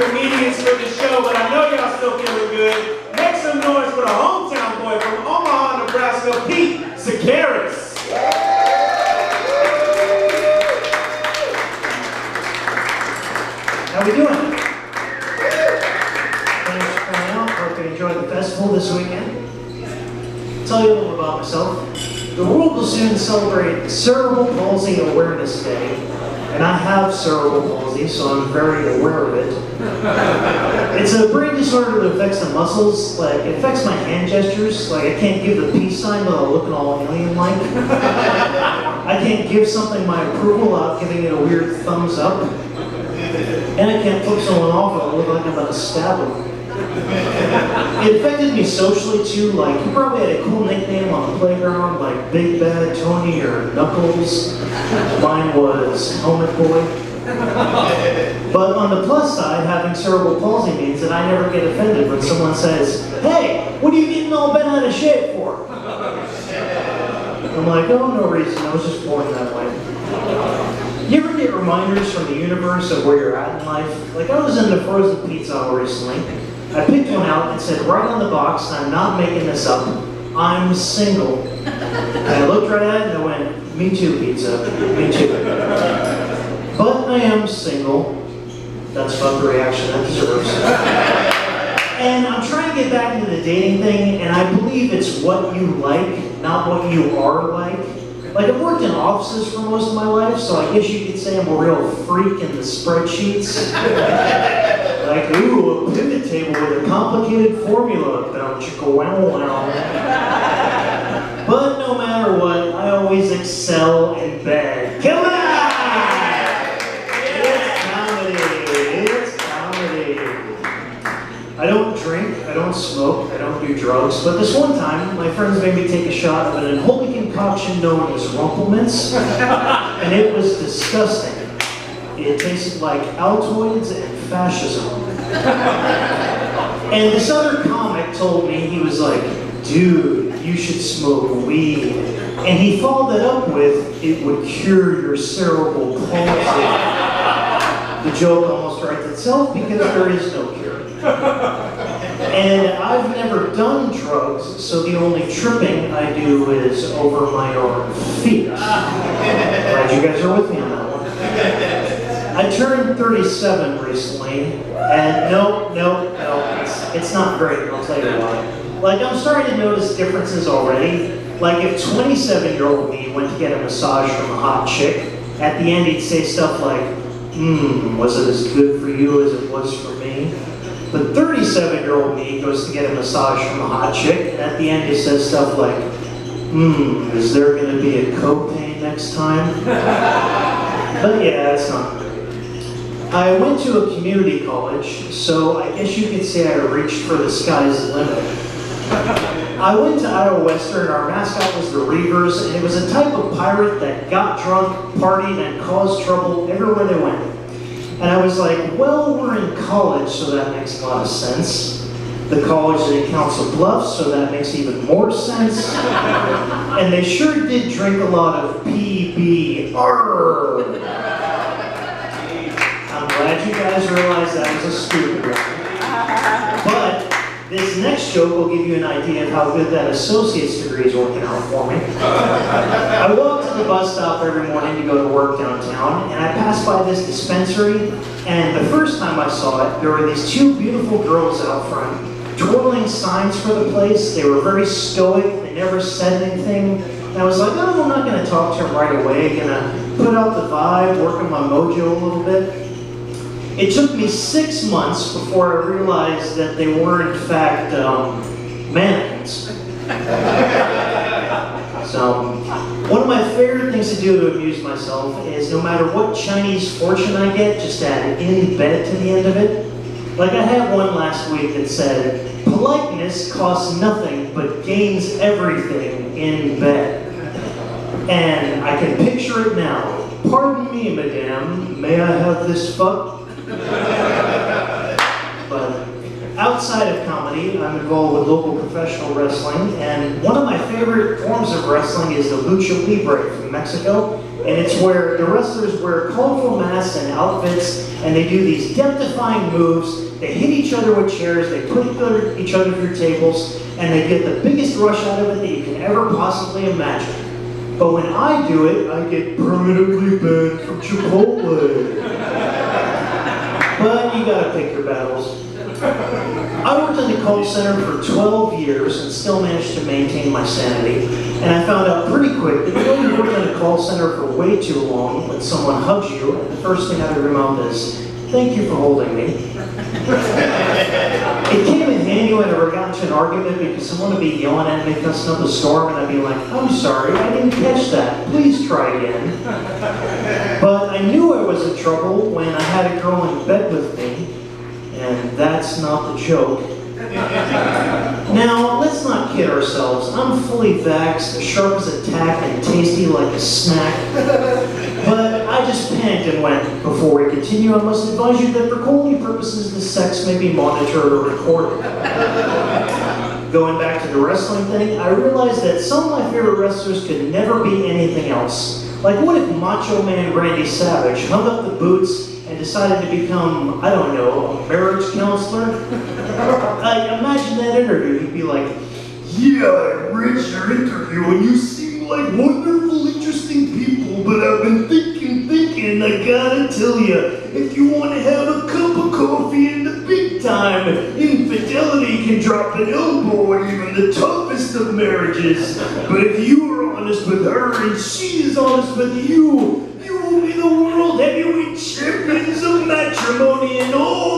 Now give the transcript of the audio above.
comedians for the show, but I know y'all still feeling good. Make some noise for the hometown boy from Omaha, Nebraska, Pete Sakaris. How we doing? Thanks for coming out. Hope you enjoyed the festival this weekend. I'll tell you a little about myself. The world will soon celebrate Cerebral Palsy Awareness Day, and I have cerebral palsy, so I'm very aware of it. It's a brain disorder that affects the muscles. Like, it affects my hand gestures. Like, I can't give the peace sign without looking all alien-like. I can't give something my approval without giving it a weird thumbs up. And I can't flip someone off without looking like I'm about to stab them. It affected me socially too. Like, you probably had a cool nickname on the playground, like Big Bad Tony or Knuckles. Mine was Helmet Boy. But on the plus side, having cerebral palsy means that I never get offended when someone says, "Hey, what are you getting all bent out of shape for?" I'm like, "Oh, no reason. I was just born that way." You ever get reminders from the universe of where you're at in life? Like, I was in the frozen pizza aisle recently. I picked one out and said right on the box, and I'm not making this up, "I'm single." And I looked right at it and I went, "Me too, pizza. Me too." But I am single. That's about the reaction that deserves. And I'm trying to get back into the dating thing, and I believe it's what you like, not what you are like. Like, I've worked in offices for most of my life, so I guess you could say I'm a real freak in the spreadsheets. Like, ooh, a pivot table with a complicated formula. Wow. But no matter what, I always excel in bed. Come on! It's comedy. I don't drink, I don't smoke, I don't do drugs, but this one time, my friends made me take a shot of an unholy concoction known as Rumplemints, and it was disgusting. It tasted like Altoids and fascism. And this other comic told me, he was like, "Dude, you should smoke weed." And he followed that up with, "It would cure your cerebral palsy." The joke almost writes itself because there is no cure. And I've never done drugs, so the only tripping I do is over my own feet. Glad you guys are with me on that one. I turned 37 recently, and no, it's not great, I'll tell you why. Like, I'm starting to notice differences already. Like, if 27-year-old me went to get a massage from a hot chick, at the end he'd say stuff like, "Was it as good for you as it was for me?" But 37-year-old me goes to get a massage from a hot chick, and at the end he says stuff like, "Is there going to be a copay next time?" But yeah, it's not good. I went to a community college, so I guess you could say I reached for the sky's limit. I went to Iowa Western, our mascot was the Reavers, and it was a type of pirate that got drunk, partied, and caused trouble everywhere they went. And I was like, well, we're in college, so that makes a lot of sense. The college is in Council Bluffs, so that makes even more sense. And they sure did drink a lot of PBR. I'm glad you guys realized that was a stupid one. But this next joke will give you an idea of how good that associate's degree is working out for me. I walk to the bus stop every morning to go to work downtown, and I passed by this dispensary, and the first time I saw it, there were these two beautiful girls out front, twirling signs for the place. They were very stoic, they never said anything. And I was like, oh, I'm not gonna talk to them right away, gonna put out the vibe, work on my mojo a little bit. It took me 6 months before I realized that they were in fact mannequins. So, one of my favorite things to do to amuse myself is no matter what Chinese fortune I get, just add "in bed" to the end of it. Like, I had one last week that said, "Politeness costs nothing but gains everything in bed." And I can picture it now. "Pardon me, madame, may I have this fuck?" But outside of comedy, I'm involved with local professional wrestling, and one of my favorite forms of wrestling is the lucha libre from Mexico, And it's where the wrestlers wear colorful masks and outfits, and they do these death-defying moves. They hit each other with chairs, they put each other through tables, and they get the biggest rush out of it that you can ever possibly imagine. But when I do it, I get permanently banned from Chipotle. But you gotta pick your battles. I worked in the call center for 12 years and still managed to maintain my sanity. And I found out pretty quick that you only work in a call center for way too long when someone hugs you, and the first thing out of your mouth is, "Thank you for holding me." It came in handy when I ever got into an argument because someone would be yelling at me, cussing up a storm, and I'd be like, "I'm sorry, I didn't catch that. Please try again." But I knew I was in trouble when I had a girl in bed with me, and that's not the joke. Now, let's not kid ourselves. I'm fully vaxxed, sharp as a tack, and tasty like a snack. But I just panicked and went, "Before we continue, I must advise you that for quality purposes, the sex may be monitored or recorded." Going back to the wrestling thing, I realized that some of my favorite wrestlers could never be anything else. Like, what if Macho Man Randy Savage hung up the boots and decided to become, I don't know, a marriage counselor? Imagine that interview. He'd be like, "Yeah, I read your interview and you seem like wonderful, interesting people, but I've been thinking, I gotta tell you, if you want to have a cup of coffee in the big time, infidelity can drop an elbow in even the toughest of marriages. But if you are honest with her and she is honest with you, you will be the world heavyweight champions of matrimony, and oh,